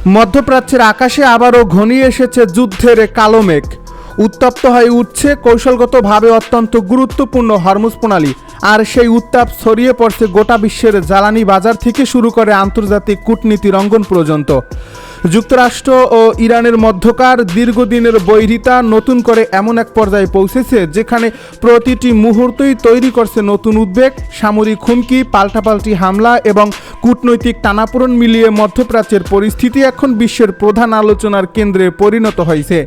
মধ্যপ্রাচ্যের আকাশে আবারও ঘনিয়ে এসেছে যুদ্ধের কালো মেঘ। উত্তপ্ত হয়ে উঠছে কৌশলগতভাবে অত্যন্ত গুরুত্বপূর্ণ হরমুজ প্রণালী, আর সেই উত্তাপ ছড়িয়ে পড়ছে গোটা বিশ্বের জ্বালানি বাজার থেকে শুরু করে আন্তর্জাতিক কূটনীতির অঙ্গন পর্যন্ত। যুক্তরাষ্ট্র ও ইরানের মধ্যকার দীর্ঘদিনের বৈরিতা নতুন করে এমন এক পর্যায়ে পৌঁছেছে যেখানে প্রতিটি মুহূর্তই তৈরি করছে নতুন উদ্বেগ, সামরিক হুমকি, পাল্টাপাল্টি হামলা এবং কূটনৈতিক টানাপোড়েন মিলিয়ে মধ্যপ্রাচ্যের পরিস্থিতি এখন বিশ্বের প্রধান আলোচনার কেন্দ্রে পরিণত হয়েছে।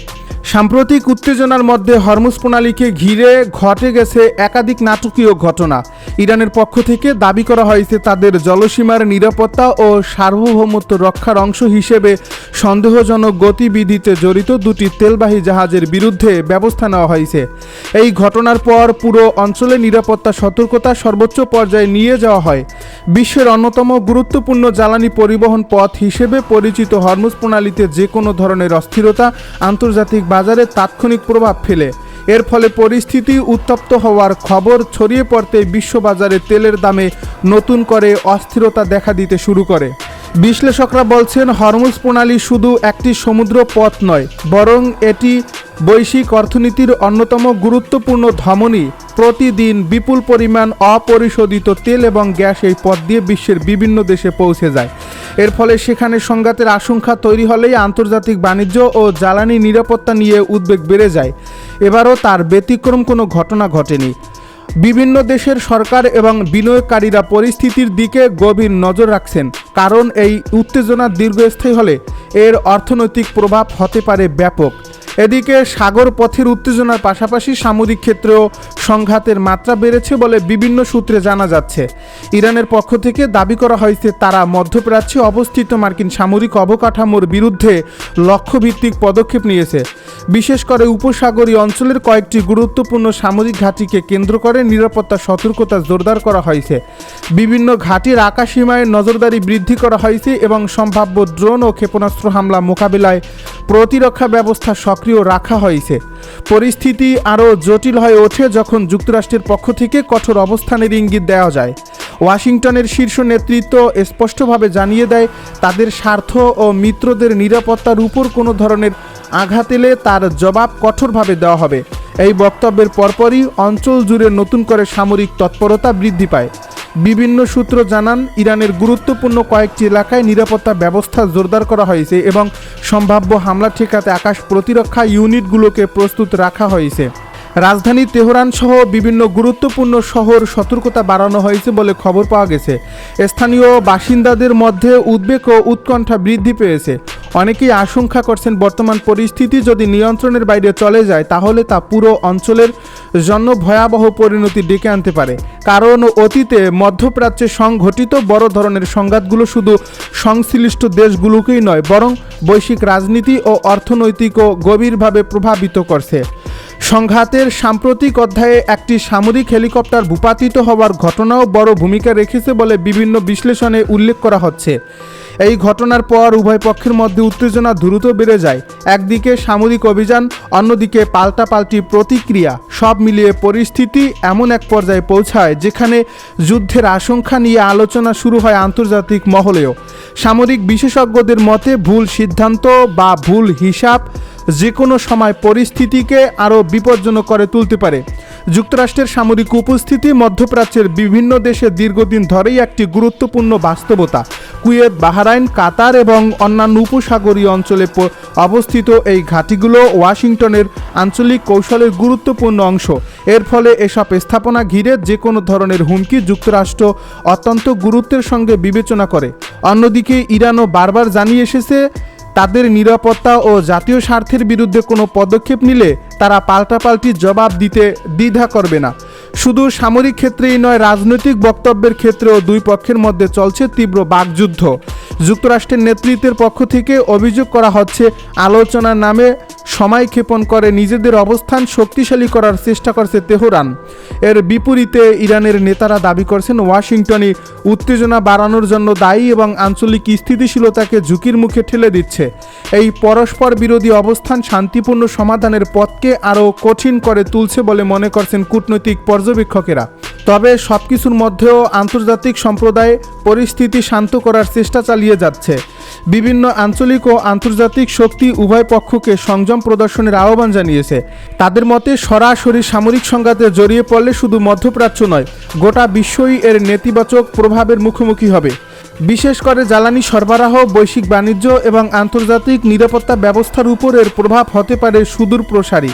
সাম্প্রতিক উত্তেজনার মধ্যে হরমুজ প্রণালীকে ঘিরে ঘটে গেছে একাধিক নাটকীয় ঘটনা। ইরানের পক্ষ থেকে দাবি করা হয়েছে তাদের জলসীমার নিরাপত্তা ও সার্বভৌমত্ব রক্ষার অংশ হিসেবে সন্দেহজনক গতিবিধিতে জড়িত দুটি তেলবাহী জাহাজের বিরুদ্ধে ব্যবস্থা নেওয়া হয়েছে। এই ঘটনার পর পুরো অঞ্চলে নিরাপত্তা সতর্কতা সর্বোচ্চ পর্যায়ে নিয়ে যাওয়া হয়। বিশ্বের অন্যতম গুরুত্বপূর্ণ জ্বালানি পরিবহন পথ হিসেবে পরিচিত হরমুজ প্রণালীতে যে কোনো ধরনের অস্থিরতা আন্তর্জাতিক বাজারে তাৎক্ষণিক প্রভাব ফেলে। এর ফলে পরিস্থিতি উত্তপ্ত হওয়ার খবর ছড়িয়ে পড়তে বিশ্ববাজারে তেলের দামে নতুন করে অস্থিরতা দেখা দিতে শুরু করে। বিশ্লেষকরা বলছেন হরমুজ প্রণালী শুধু একটি সমুদ্র পথ নয়, বরং এটি বৈশ্বিক অর্থনীতির অন্যতম গুরুত্বপূর্ণ ধমনী। প্রতিদিন বিপুল পরিমাণ অপরিশোধিত তেল এবং গ্যাস এই পথ দিয়ে বিশ্বের বিভিন্ন দেশে পৌঁছে যায়। এর ফলে সেখানে সংঘাতের আশঙ্কা তৈরি হলেই আন্তর্জাতিক বাণিজ্য ও জ্বালানি নিরাপত্তা নিয়ে উদ্বেগ বেড়ে যায়। এবারও তার ব্যতিক্রম কোনো ঘটনা ঘটেনি। বিভিন্ন দেশের সরকার এবং বিনিয়োগকারীরা পরিস্থিতির দিকে গভীর নজর রাখছেন, কারণ এই উত্তেজনা দীর্ঘস্থায়ী হলে এর অর্থনৈতিক প্রভাব হতে পারে ব্যাপক। এদিকে সাগর পথের উত্তেজনার পাশাপাশি সামরিক ক্ষেত্রেও সংঘাতের মাত্রা বেড়েছে বলে বিভিন্ন সূত্রে জানা যাচ্ছে। ইরানের পক্ষ থেকে দাবি করা হয়েছে তারা মধ্যপ্রাচ্যে অবস্থিত মার্কিন সামরিক অবকাঠামোর বিরুদ্ধে লক্ষ্যভিত্তিক পদক্ষেপ নিয়েছে। বিশেষ করে উপসাগরীয় অঞ্চলের কয়েকটি গুরুত্বপূর্ণ সামরিক ঘাঁটিকে কেন্দ্র করে নিরাপত্তা সতর্কতা জোরদার করা হয়েছে। বিভিন্ন ঘাঁটির আকাশসীমায় নজরদারি বৃদ্ধি করা হয়েছে এবং সম্ভাব্য ড্রোন ও ক্ষেপণাস্ত্র হামলা মোকাবিলায় প্রতিরক্ষা ব্যবস্থা সক্রিয় রাখা হয়েছে। পরিস্থিতি আরও জটিল হয়ে ওঠে যখন যুক্তরাষ্ট্রের পক্ষ থেকে কঠোর অবস্থানের ইঙ্গিত দেওয়া যায়। ওয়াশিংটনের শীর্ষ নেতৃত্ব স্পষ্টভাবে জানিয়ে দেয় তাদের স্বার্থ ও মিত্রদের নিরাপত্তার উপর কোনো ধরনের আঘাত এলে তার জবাব কঠোরভাবে দেওয়া হবে। এই বক্তব্যের পরপরই অঞ্চল জুড়ে নতুন করে সামরিক তৎপরতা বৃদ্ধি পায়। বিভিন্ন সূত্র জানান ইরানের গুরুত্বপূর্ণ কয়েকটি এলাকায় নিরাপত্তা ব্যবস্থা জোরদার করা হয়েছে এবং সম্ভাব্য হামলা ঠেকাতে আকাশ প্রতিরক্ষা ইউনিটগুলোকে প্রস্তুত রাখা হয়েছে। রাজধানী তেহরান সহ বিভিন্ন গুরুত্বপূর্ণ শহর সতর্কতা বাড়ানো হয়েছে বলে খবর পাওয়া গেছে। স্থানীয় বাসিন্দাদের মধ্যে উদ্বেগ ও উৎকণ্ঠা বৃদ্ধি পেয়েছে। অনেকেই আশঙ্কা করছেন বর্তমান পরিস্থিতি যদি নিয়ন্ত্রণের বাইরে চলে যায় তাহলে তা পুরো অঞ্চলের জন্য ভয়াবহ পরিণতি ডেকে আনতে পারে। কারণ অতীতে মধ্যপ্রাচ্যে সংঘটিত বড় ধরনের সংঘাতগুলো শুধু সংশ্লিষ্ট দেশগুলোকেই নয়, বরং বৈশ্বিক রাজনীতি ও অর্থনৈতিকও গভীরভাবে প্রভাবিত করছে। সংঘাতের সাম্প্রতিক অধ্যায়ে একটি সামরিক হেলিকপ্টার ভূপাতিত হওয়ার ঘটনাও বড় ভূমিকা রেখেছে বলে বিভিন্ন বিশ্লেষণে উল্লেখ করা হচ্ছে। এই ঘটনার পর উভয় পক্ষের মধ্যে উত্তেজনা দ্রুত বেড়ে যায়। একদিকে সামরিক অভিযান, অন্যদিকে পাল্টাপাল্টি প্রতিক্রিয়া, সব মিলিয়ে পরিস্থিতি এমন এক পর্যায়ে পৌঁছায় যেখানে যুদ্ধের আশঙ্কা নিয়ে আলোচনা শুরু হয় আন্তর্জাতিক মহলেও। সামরিক বিশেষজ্ঞদের মতে ভুল সিদ্ধান্ত বা ভুল হিসাব যে কোনো সময় পরিস্থিতিকে আরও বিপজ্জনক করে তুলতে পারে। যুক্তরাষ্ট্রের সামরিক উপস্থিতি মধ্যপ্রাচ্যের বিভিন্ন দেশে দীর্ঘদিন ধরেই একটি গুরুত্বপূর্ণ বাস্তবতা। কুয়েত, বাহরাইন, কাতার এবং অন্যান্য উপসাগরীয় অঞ্চলে অবস্থিত এই ঘাঁটিগুলো ওয়াশিংটনের আঞ্চলিক কৌশলের গুরুত্বপূর্ণ অংশ। এর ফলে এসব স্থাপনা ঘিরে যে কোনো ধরনের হুমকি যুক্তরাষ্ট্র অত্যন্ত গুরুত্বের সঙ্গে বিবেচনা করে। অন্যদিকে ইরানও বারবার জানিয়ে এসেছে তাদের নিরাপত্তা ও জাতীয় স্বার্থের বিরুদ্ধে কোনো পদক্ষেপ নিলে তারা পাল্টাপাল্টি জবাব দিতে দ্বিধা করবে না। শুধু সামরিক ক্ষেত্রেই নয়, রাজনৈতিক বক্তব্যের ক্ষেত্রেও দুই পক্ষের মধ্যে চলছে তীব্র বাকযুদ্ধ। যুক্তরাষ্ট্রের নেতৃত্বের পক্ষ থেকে অভিযোগ করা হচ্ছে আলোচনার নামে সময় ক্ষেপণ করে নিজেদের অবস্থান শক্তিশালী করার চেষ্টা করছে তেহরান। এর বিপরীতে ইরানের নেতারা দাবি করছেন ওয়াশিংটনই উত্তেজনা বাড়ানোর জন্য দায়ী এবং আঞ্চলিক স্থিতিশীলতাকে ঝুঁকির মুখে ঠেলে দিচ্ছে। এই পরস্পর বিরোধী অবস্থান শান্তিপূর্ণ সমাধানের পথকে আরও কঠিন করে তুলছে বলে মনে করছেন কূটনৈতিক পর্যবেক্ষকেরা। তবে সবকিছুর মধ্যেও আন্তর্জাতিক সম্প্রদায় পরিস্থিতি শান্ত করার চেষ্টা চালিয়ে যাচ্ছে। বিভিন্ন আঞ্চলিক ও আন্তর্জাতিক শক্তি উভয় পক্ষকে সংযম প্রদর্শনের আহ্বান জানিয়েছে। তাদের মতে সরাসরি সামরিক সংঘাতে জড়িয়ে পড়লে শুধু মধ্যপ্রাচ্য নয়, গোটা বিশ্বই এর নেতিবাচক প্রভাবের মুখোমুখি হবে। বিশেষ করে জ্বালানি সরবরাহ, বৈশ্বিক বাণিজ্য এবং আন্তর্জাতিক নিরাপত্তা ব্যবস্থার উপর এর প্রভাব হতে পারে সুদূর প্রসারী।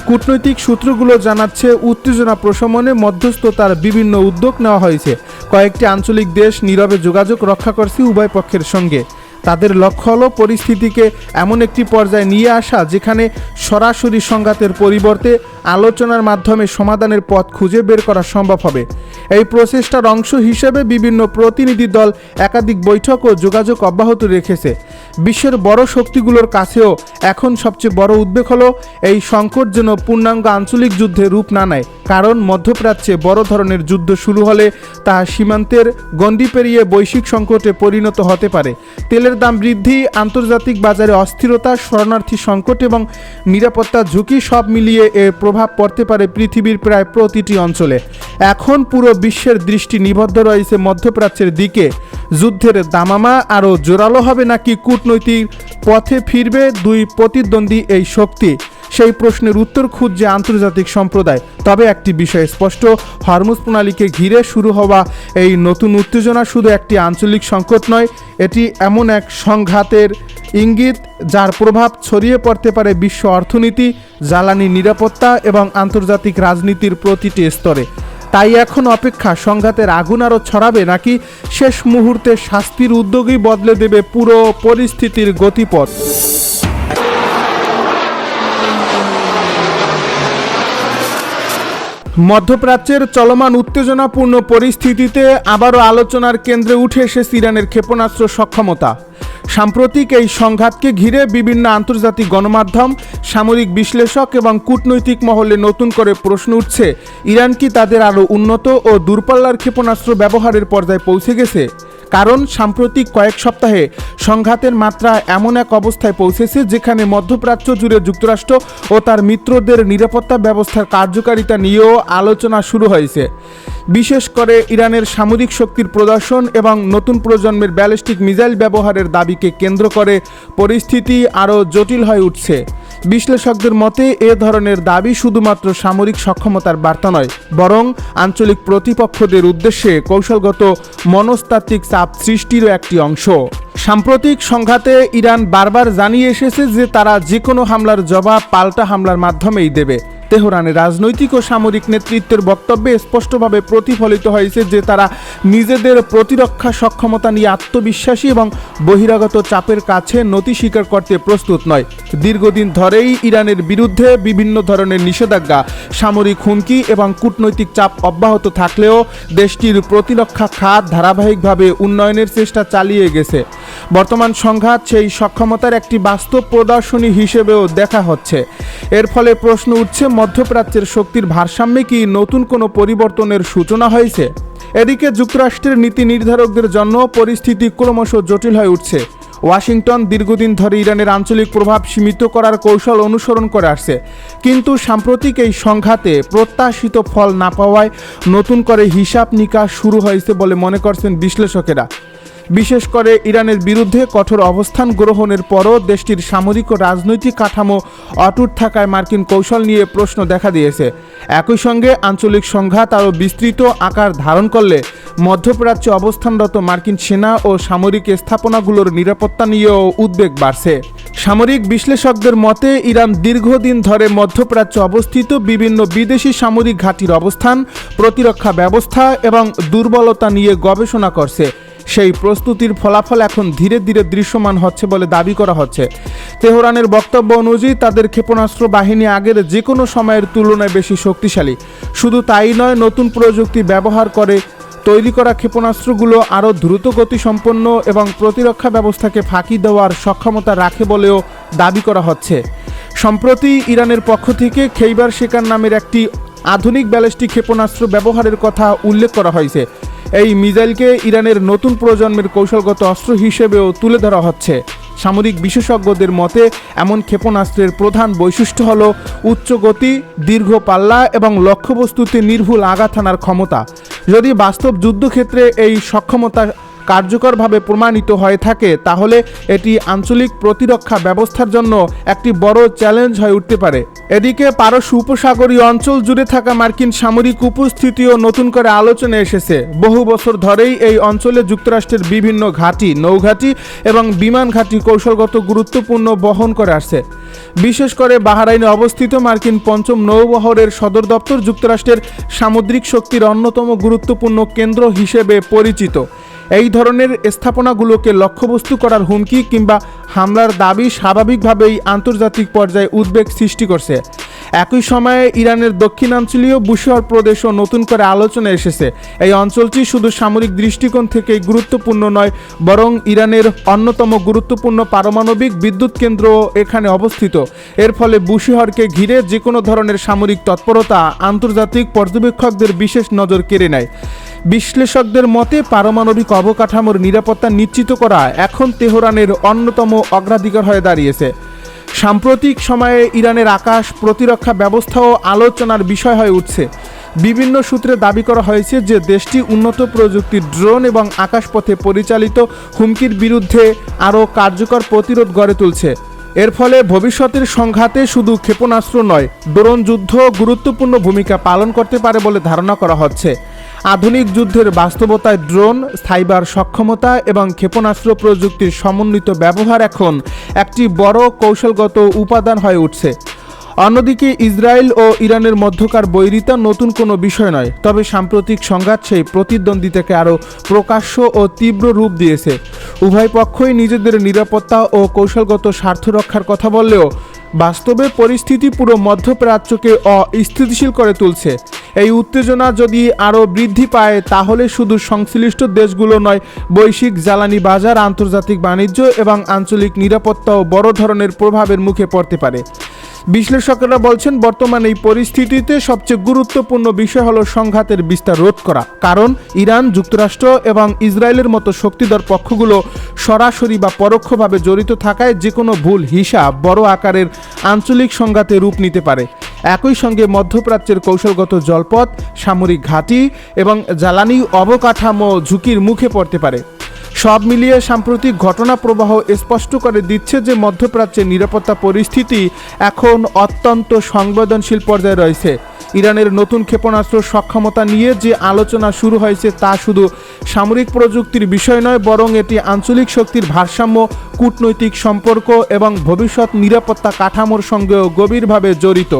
কূটনৈতিক সূত্রগুলো জানাচ্ছে, উত্তেজনা প্রশমনে মধ্যস্থতার বিভিন্ন উদ্যোগ নেওয়া হয়েছে। কয়েকটি আঞ্চলিক দেশ নীরবে যোগাযোগ রক্ষা করছে উভয় পক্ষের সঙ্গে। তাদের লক্ষ্য হলো পরিস্থিতিকে এমন একটি পর্যায়ে নিয়ে আসা যেখানে সরাসরি সংঘাতের পরিবর্তে আলোচনার মাধ্যমে সমাধানের পথ খুঁজে বের করা সম্ভব হবে। এই প্রচেষ্টার অংশ হিসেবে বিভিন্ন প্রতিনিধি দল একাধিক বৈঠক ও যোগাযোগ অব্যাহত রেখেছে। বিশ্বের বড় শক্তিগুলোর কাছেও এখন সবচেয়ে বড় উদ্বেগ হলো এই সংকট যেন পূর্ণাঙ্গ আঞ্চলিক যুদ্ধে রূপ না নেয়। কারণ মধ্যপ্রাচ্যে বড় ধরনের যুদ্ধ শুরু হলে তা সীমান্তের গণ্ডি পেরিয়ে বৈশ্বিক সংকটে পরিণত হতে পারে। তেলের দাম বৃদ্ধি, আন্তর্জাতিক বাজারে অস্থিরতা, শরণার্থী সংকট এবং নিরাপত্তা ঝুঁকি সব মিলিয়ে এর প্রভাব পড়তে পারে পৃথিবীর প্রায় প্রতিটি অঞ্চলে। এখন পুরো বিশ্বের দৃষ্টি নিবদ্ধ রয়েছে মধ্যপ্রাচ্যের দিকে। যুদ্ধের দামামা আরও জোরালো হবে নাকি কূটনৈতিক পথে ফিরবে দুই প্রতিদ্বন্দ্বী এই শক্তি? সেই প্রশ্নের উত্তর খুঁজছে আন্তর্জাতিক সম্প্রদায়। তবে একটি বিষয় স্পষ্ট, হরমুজ প্রণালীকে ঘিরে শুরু হওয়া এই নতুন উত্তেজনা শুধু একটি আঞ্চলিক সংকট নয়, এটি এমন এক সংঘাতের ইঙ্গিত যার প্রভাব ছড়িয়ে পড়তে পারে বিশ্ব অর্থনীতি, জ্বালানি নিরাপত্তা এবং আন্তর্জাতিক রাজনীতির প্রতিটি স্তরে। তাই এখন অপেক্ষা, সংঘাতের আগুন আরও ছড়াবে নাকি শেষ মুহূর্তে শাস্তির উদ্যোগই বদলে দেবে পুরো পরিস্থিতির গতিপথ। মধ্যপ্রাচ্যের চলমান উত্তেজনাপূর্ণ পরিস্থিতিতে আবারও আলোচনার কেন্দ্রে উঠে এসেছে ইরানের ক্ষেপণাস্ত্র সক্ষমতা। সাম্প্রতিক এই সংঘাতকে ঘিরে বিভিন্ন আন্তর্জাতিক গণমাধ্যম, সামরিক বিশ্লেষক এবং কূটনৈতিক মহলে নতুন করে প্রশ্ন উঠছে, ইরান কি তাদের আরও উন্নত ও দূরপাল্লার ক্ষেপণাস্ত্র ব্যবহারের পর্যায়ে পৌঁছে গেছে? কারণ সাম্প্রতিক কয়েক সপ্তাহে সংঘাতের মাত্রা এমন এক অবস্থায় পৌঁছেছে যেখানে মধ্যপ্রাচ্য জুড়ে যুক্তরাষ্ট্র ও তার মিত্রদের নিরাপত্তা ব্যবস্থার কার্যকারিতা নিয়েও আলোচনা শুরু হয়েছে। বিশেষ করে ইরানের সামরিক শক্তির প্রদর্শন এবং নতুন প্রজন্মের ব্যালিস্টিক মিসাইল ব্যবহারের দাবিকে কেন্দ্র করে পরিস্থিতি আরও জটিল হয়ে উঠছে। বিশ্লেষকদের মতে এ ধরনের দাবি শুধুমাত্র সামরিক সক্ষমতার বার্তা নয়, বরং আঞ্চলিক প্রতিপক্ষদের উদ্দেশ্যে কৌশলগত মনস্তাত্ত্বিক চাপ সৃষ্টিরও একটি অংশ। সাম্প্রতিক সংঘাতে ইরান বারবার জানিয়ে এসেছে যে তারা যে কোনো হামলার জবাব পাল্টা হামলার মাধ্যমেই দেবে। তেহরানের রাজনৈতিক ও সামরিক নেতৃত্বের বক্তব্যে স্পষ্টভাবে প্রতিফলিত হয়েছে যে তারা নিজেদের প্রতিরক্ষা সক্ষমতা নিয়ে আত্মবিশ্বাসী এবং বহিরাগত চাপের কাছে নতি স্বীকার করতে প্রস্তুত নয়। দীর্ঘদিন ধরেই ইরানের বিরুদ্ধে বিভিন্ন ধরনের নিষেধাজ্ঞা, সামরিক হুমকি এবং কূটনৈতিক চাপ অব্যাহত থাকলেও দেশটির প্রতিরক্ষা খাত ধারাবাহিকভাবে উন্নয়নের চেষ্টা চালিয়ে গেছে। বর্তমান সংঘাত সেই সক্ষমতার একটি বাস্তব প্রদর্শনী হিসেবেও দেখা হচ্ছে। এর ফলে প্রশ্ন উঠছে, মধ্যপ্রাচ্যের শক্তির ভারসাম্যে কি নতুন কোনো পরিবর্তনের সূচনা হয়েছে? এদিকে যুক্তরাষ্ট্রের নীতি নির্ধারকদের জন্য পরিস্থিতি ক্রমশ জটিল হয়ে উঠছে। ওয়াশিংটন দীর্ঘদিন ধরে ইরানের আঞ্চলিক প্রভাব সীমিত করার কৌশল অনুসরণ করে আসছে, কিন্তু সাম্প্রতিক এই সংঘাতে প্রত্যাশিত ফল না পাওয়ায় নতুন করে হিসাব নিকাশ শুরু হয়েছে বলে মনে করছেন বিশ্লেষকেরা। বিশেষ করে ইরানের বিরুদ্ধে কঠোর অবস্থান গ্রহণের পরও দেশটির সামরিক ও রাজনৈতিক কাঠামো অটুট থাকায় মার্কিন কৌশল নিয়ে প্রশ্ন দেখা দিয়েছে। একই সঙ্গে আঞ্চলিক সংঘাত আরও বিস্তৃত আকার ধারণ করলে মধ্যপ্রাচ্যে অবস্থানরত মার্কিন সেনা ও সামরিক স্থাপনাগুলোর নিরাপত্তা নিয়েও উদ্বেগ বাড়ছে। সামরিক বিশ্লেষকদের মতে ইরান দীর্ঘদিন ধরে মধ্যপ্রাচ্যে অবস্থিত বিভিন্ন বিদেশি সামরিক ঘাঁটির অবস্থান, প্রতিরক্ষা ব্যবস্থা এবং দুর্বলতা নিয়ে গবেষণা করছে। সেই প্রস্তুতির ফলাফল এখন ধীরে ধীরে দৃশ্যমান হচ্ছে বলে দাবি করা হচ্ছে। তেহরানের বক্তব্য অনুযায়ী তাদের ক্ষেপণাস্ত্র বাহিনী আগের যে কোনো সময়ের তুলনায় বেশি শক্তিশালী। শুধু তাই নয়, নতুন প্রযুক্তি ব্যবহার করে তৈরি করা ক্ষেপণাস্ত্রগুলো আরও দ্রুত গতিসম্পন্ন এবং প্রতিরক্ষা ব্যবস্থাকে ফাঁকি দেওয়ার সক্ষমতা রাখে বলেও দাবি করা হচ্ছে। সম্প্রতি ইরানের পক্ষ থেকে খেইবার শেকার নামের একটি আধুনিক ব্যালিস্টিক ক্ষেপণাস্ত্র ব্যবহারের কথা উল্লেখ করা হয়েছে। এই মিসাইলকে ইরানের নতুন প্রজন্মের কৌশলগত অস্ত্র হিসেবেও তুলে ধরা হচ্ছে। সামরিক বিশেষজ্ঞদের মতে এমন ক্ষেপণাস্ত্রের প্রধান বৈশিষ্ট্য হল উচ্চ গতি, দীর্ঘ পাল্লা এবং লক্ষ্যবস্তুতে নির্ভুল আঘাত হানার ক্ষমতা। যদি বাস্তব যুদ্ধক্ষেত্রে এই সক্ষমতা কার্যকরভাবে প্রমাণিত হয়ে থাকে তাহলে এটি আঞ্চলিক প্রতিরক্ষা ব্যবস্থার জন্য একটি বড় চ্যালেঞ্জ হয়ে উঠতে পারে। এদিকে পারস্য উপসাগরীয় অঞ্চল জুড়ে থাকা মার্কিন সামরিক উপস্থিতিও নতুন করে আলোচনায় এসেছে। বহু বছর ধরেই এই অঞ্চলে যুক্তরাষ্ট্রের বিভিন্ন ঘাঁটি, নৌঘাঁটি এবং বিমান ঘাঁটি কৌশলগত গুরুত্বপূর্ণ বহন করে আসছে। বিশেষ করে বাহরাইনে অবস্থিত মার্কিন পঞ্চম নৌবহরের সদর দপ্তর যুক্তরাষ্ট্রের সামুদ্রিক শক্তির অন্যতম গুরুত্বপূর্ণ কেন্দ্র হিসেবে পরিচিত। এই ধরনের স্থাপনাগুলোকে লক্ষ্যবস্তু করার হুমকি কিংবা হামলার দাবি স্বাভাবিকভাবেই আন্তর্জাতিক পর্যায়ে উদ্বেগ সৃষ্টি করছে। একই সময়ে ইরানের দক্ষিণাঞ্চলীয় বুশহর প্রদেশও নতুন করে আলোচনায় এসেছে। এই অঞ্চলটি শুধু সামরিক দৃষ্টিকোণ থেকেই গুরুত্বপূর্ণ নয়, বরং ইরানের অন্যতম গুরুত্বপূর্ণ পারমাণবিক বিদ্যুৎ কেন্দ্রও এখানে অবস্থিত। এর ফলে বুশহরকে ঘিরে যে কোনো ধরনের সামরিক তৎপরতা আন্তর্জাতিক পর্যবেক্ষকদের বিশেষ নজর কেড়ে নেয়। বিশ্লেষকদের মতে পারমাণবিক অবকাঠামোর নিরাপত্তা নিশ্চিত করা এখন তেহরানের অন্যতম অগ্রাধিকার হয়ে দাঁড়িয়েছে। সাম্প্রতিক সময়ে ইরানের আকাশ প্রতিরক্ষা ব্যবস্থাও আলোচনার বিষয় হয়ে উঠছে। বিভিন্ন সূত্রে দাবি করা হয়েছে যে দেশটি উন্নত প্রযুক্তির ড্রোন এবং আকাশপথে পরিচালিত হুমকির বিরুদ্ধে আরও কার্যকর প্রতিরোধ গড়ে তুলছে। এর ফলে ভবিষ্যতের সংঘাতে শুধু ক্ষেপণাস্ত্র নয়, ড্রোন যুদ্ধ গুরুত্বপূর্ণ ভূমিকা পালন করতে পারে বলে ধারণা করা হচ্ছে। আধুনিক যুদ্ধের বাস্তবতায় ড্রোন, সাইবার সক্ষমতা এবং ক্ষেপণাস্ত্র প্রযুক্তির সমন্বিত ব্যবহার এখন একটি বড় কৌশলগত উপাদান হয়ে উঠছে। অন্যদিকে ইসরায়েল ও ইরানের মধ্যকার বৈরিতা নতুন কোনো বিষয় নয়, তবে সাম্প্রতিক সংঘাত সেই প্রতিদ্বন্দ্বিতাকে আরও প্রকাশ্য ও তীব্র রূপ দিয়েছে। উভয় পক্ষই নিজেদের নিরাপত্তা ও কৌশলগত স্বার্থ রক্ষার কথা বললেও বাস্তবে পরিস্থিতি পুরো মধ্যপ্রাচ্যকে অস্থিতিশীল করে তুলছে। এই উত্তেজনা যদি আরও বৃদ্ধি পায় তাহলে শুধু সংশ্লিষ্ট দেশগুলো নয়, বৈশ্বিক জ্বালানি বাজার, আন্তর্জাতিক বাণিজ্য এবং আঞ্চলিক নিরাপত্তাও বড় ধরনের প্রভাবের মুখে পড়তে পারে। বিশ্লেষকেরা বলছেন বর্তমানে এই পরিস্থিতিতে সবচেয়ে গুরুত্বপূর্ণ বিষয় হলো সংঘাতের বিস্তার রোধ করা, কারণ ইরান, যুক্তরাষ্ট্র এবং ইসরায়েলের মতো শক্তিধর পক্ষগুলো সরাসরি বা পরোক্ষভাবে জড়িত থাকায় যে কোনো ভুল হিসাব বড় আকারের আঞ্চলিক সংঘাতে রূপ নিতে পারে। একই সঙ্গে মধ্যপ্রাচ্যের কৌশলগত জলপথ, সামরিক ঘাঁটি এবং জ্বালানি অবকাঠামো ঝুঁকির মুখে পড়তে পারে। সব মিলিয়ে সাম্প্রতিক ঘটনা প্রবাহ স্পষ্ট করে দিচ্ছে যে মধ্যপ্রাচ্যের নিরাপত্তা পরিস্থিতি এখন অত্যন্ত সংবেদনশীল পর্যায়ে রয়েছে। ইরানের নতুন ক্ষেপণাস্ত্র সক্ষমতা নিয়ে যে আলোচনা শুরু হয়েছে তা শুধু সামরিক প্রযুক্তির বিষয় নয়, বরং এটি আঞ্চলিক শক্তির ভারসাম্য, কূটনৈতিক সম্পর্ক এবং ভবিষ্যৎ নিরাপত্তা কাঠামোর সঙ্গেও গভীরভাবে জড়িত।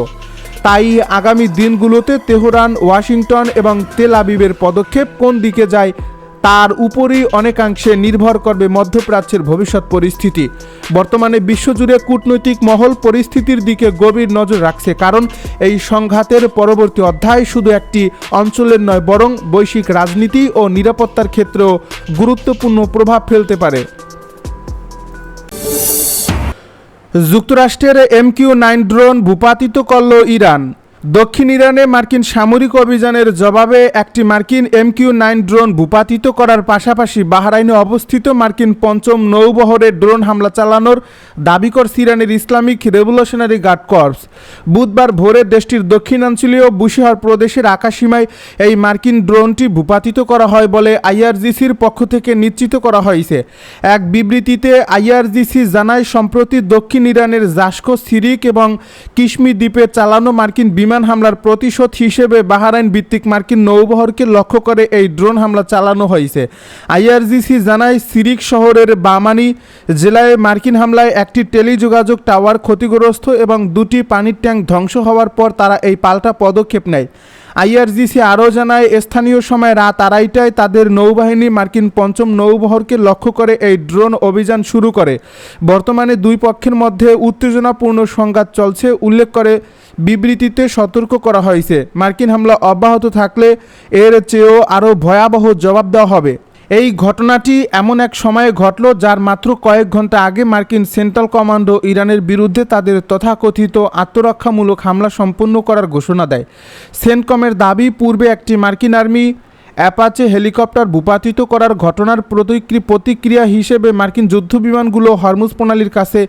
তাই আগামী দিনগুলোতে তেহরান, ওয়াশিংটন এবং তেল আবিবের পদক্ষেপ কোন দিকে যায় তার উপরই অনেকাংশে নির্ভর করবে মধ্যপ্রাচ্যের ভবিষ্যৎ পরিস্থিতি। বর্তমানে বিশ্বজুড়ে কূটনৈতিক মহল পরিস্থিতির দিকে গভীর নজর রাখছে, কারণ এই সংঘাতের পরবর্তী অধ্যায় শুধু একটি অঞ্চলের নয়, বরং বৈশ্বিক রাজনীতি ও নিরাপত্তার ক্ষেত্রেও গুরুত্বপূর্ণ প্রভাব ফেলতে পারে। যুক্তরাষ্ট্রের MQ-9 ড্রোন ভূপাতিত করল ইরান। দক্ষিণ ইরানে মার্কিন সামরিক অভিযানের জবাবে একটি মার্কিন MQ-9 ড্রোন ভূপাতিত করার পাশাপাশি বাহরাইনে অবস্থিত মার্কিন পঞ্চম নৌবহরের ড্রোন হামলা চালানোর দাবি করছে ইরানের ইসলামিক রেভলিউশনারি গার্ড কর্পস। বুধবার ভোরে দেশটির দক্ষিণাঞ্চলীয় বুশহর প্রদেশের আকাশসীমায় এই মার্কিন ড্রোনটি ভূপাতিত করা হয় বলে IRGCর পক্ষ থেকে নিশ্চিত করা হয়েছে। এক বিবৃতিতে IRGC জানায়, সম্প্রতি দক্ষিণ ইরানের জাস্কো, সিরিক এবং কিশমি দ্বীপে চালানো মার্কিন বিমান হামলার প্রতিশোধ হিসেবে বাহরাইন ভিত্তিক মার্কিন নৌবহরকে লক্ষ্য করে এই ড্রোন হামলা চালানো হয়েছে। IRGC জানায়, সিরিক শহরের বামানি জেলায় মার্কিন হামলায় একটি টেলিযোগাযোগ টাওয়ার ক্ষতিগ্রস্ত এবং দুটি পানির ট্যাঙ্ক ধ্বংস হওয়ার পর তারা এই পাল্টা পদক্ষেপ নেয়। IRGC আরও জানায়, স্থানীয় সময় রাত 2:30টায় তাদের নৌবাহিনী মার্কিন পঞ্চম নৌবহরকে লক্ষ্য করে এই ড্রোন অভিযান শুরু করে। বর্তমানে দুই পক্ষের মধ্যে উত্তেজনাপূর্ণ সংঘাত চলছে। উল্লেখ করে বিবৃতিতে সতর্ক করা হয়েছে, মার্কিন হামলা অব্যাহত থাকলে এর চেয়েও আরও ভয়াবহ জবাব দেওয়া হবে। এই ঘটনাটি এমন এক সময়ে ঘটল যার মাত্র কয়েক ঘন্টা আগে মার্কিন সেন্ট্রাল কমান্ডো ইরানের বিরুদ্ধে তাদের তথাকথিত আত্মরক্ষামূলক হামলা সম্পন্ন করার ঘোষণা দেয়। সেন্টকমের দাবি, পূর্বে একটি মার্কিন আর্মি অ্যাপাচে হেলিকপ্টার ভূপাতিত করার ঘটনার প্রতিক্রিয়া হিসেবে মার্কিন যুদ্ধবিমানগুলো হরমুজ প্রণালীর কাছে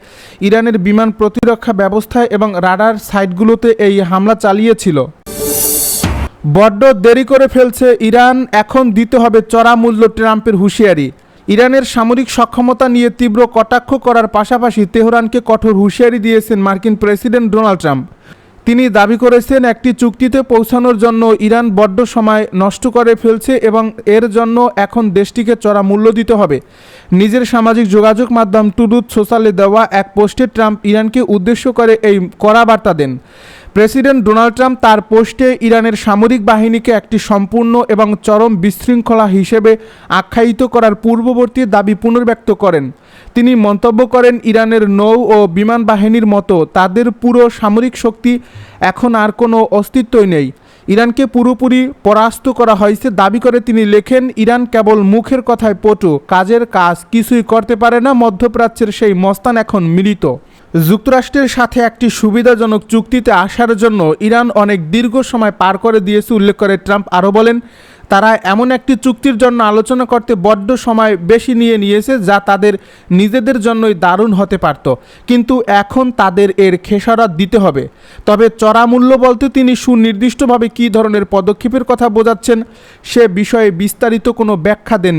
ইরানের বিমান প্রতিরক্ষা ব্যবস্থায় এবং রাডার সাইটগুলোতে এই হামলা চালিয়েছিল। বড্ড দেরি করে ফেলছে ইরান, এখন দিতে হবে চড়া মূল্য, ট্রাম্পের হুঁশিয়ারি। ইরানের সামরিক সক্ষমতা নিয়ে তীব্র কটাক্ষ করার পাশাপাশি তেহরানকে কঠোর হুঁশিয়ারি দিয়েছেন মার্কিন প্রেসিডেন্ট ডোনাল্ড ট্রাম্প। তিনি দাবি করেছেন একটি চুক্তিতে পৌঁছানোর জন্য ইরান বড্ড সময় নষ্ট করে ফেলছে এবং এর জন্য এখন দেশটিকে চড়া মূল্য দিতে হবে। নিজের সামাজিক যোগাযোগ মাধ্যম ট্রুথ সোশ্যালে দেওয়া এক পোস্টে ট্রাম্প ইরানকে উদ্দেশ্য করে এই কড়া বার্তা দেন। প্রেসিডেন্ট ডোনাল্ড ট্রাম্প তার পোস্টে ইরানের সামরিক বাহিনীকে একটি সম্পূর্ণ এবং চরম বিশৃঙ্খলা হিসেবে আখ্যায়িত করার পূর্ববর্তী দাবি পুনর্ব্যক্ত করেন। তিনি মন্তব্য করেন, ইরানের নৌ ও বিমান বাহিনীর মতো তাদের পুরো সামরিক শক্তি এখন আর কোনো অস্তিত্বই নেই। ইরানকে পুরোপুরি পরাস্ত করা হয়েছে দাবি করে তিনি লেখেন, ইরান কেবল মুখের কথায় পটু, কাজের কাজ কিছুই করতে পারে না। মধ্যপ্রাচ্যের সেই মস্তান এখন মিলিত। যুক্তরাষ্ট্রের সাথে একটি সুবিধাজনক চুক্তিতে আসার জন্য ইরান অনেক দীর্ঘ সময় পার করে দিয়েছে উল্লেখ করে ট্রাম্প আরও বলেন, তারা এমন একটি চুক্তির জন্য আলোচনা করতে বড্ড সময় বেশি নিয়েছে যা তাদের নিজেদের জন্যই দারুণ হতে পারত, কিন্তু এখন তাদের এর খেসারত দিতে হবে। তবে চড়া মূল্য বলতে তিনি সুনির্দিষ্টভাবে কী ধরনের পদক্ষেপের কথা বোঝাচ্ছেন সে বিষয়ে বিস্তারিত কোনো ব্যাখ্যা দেন।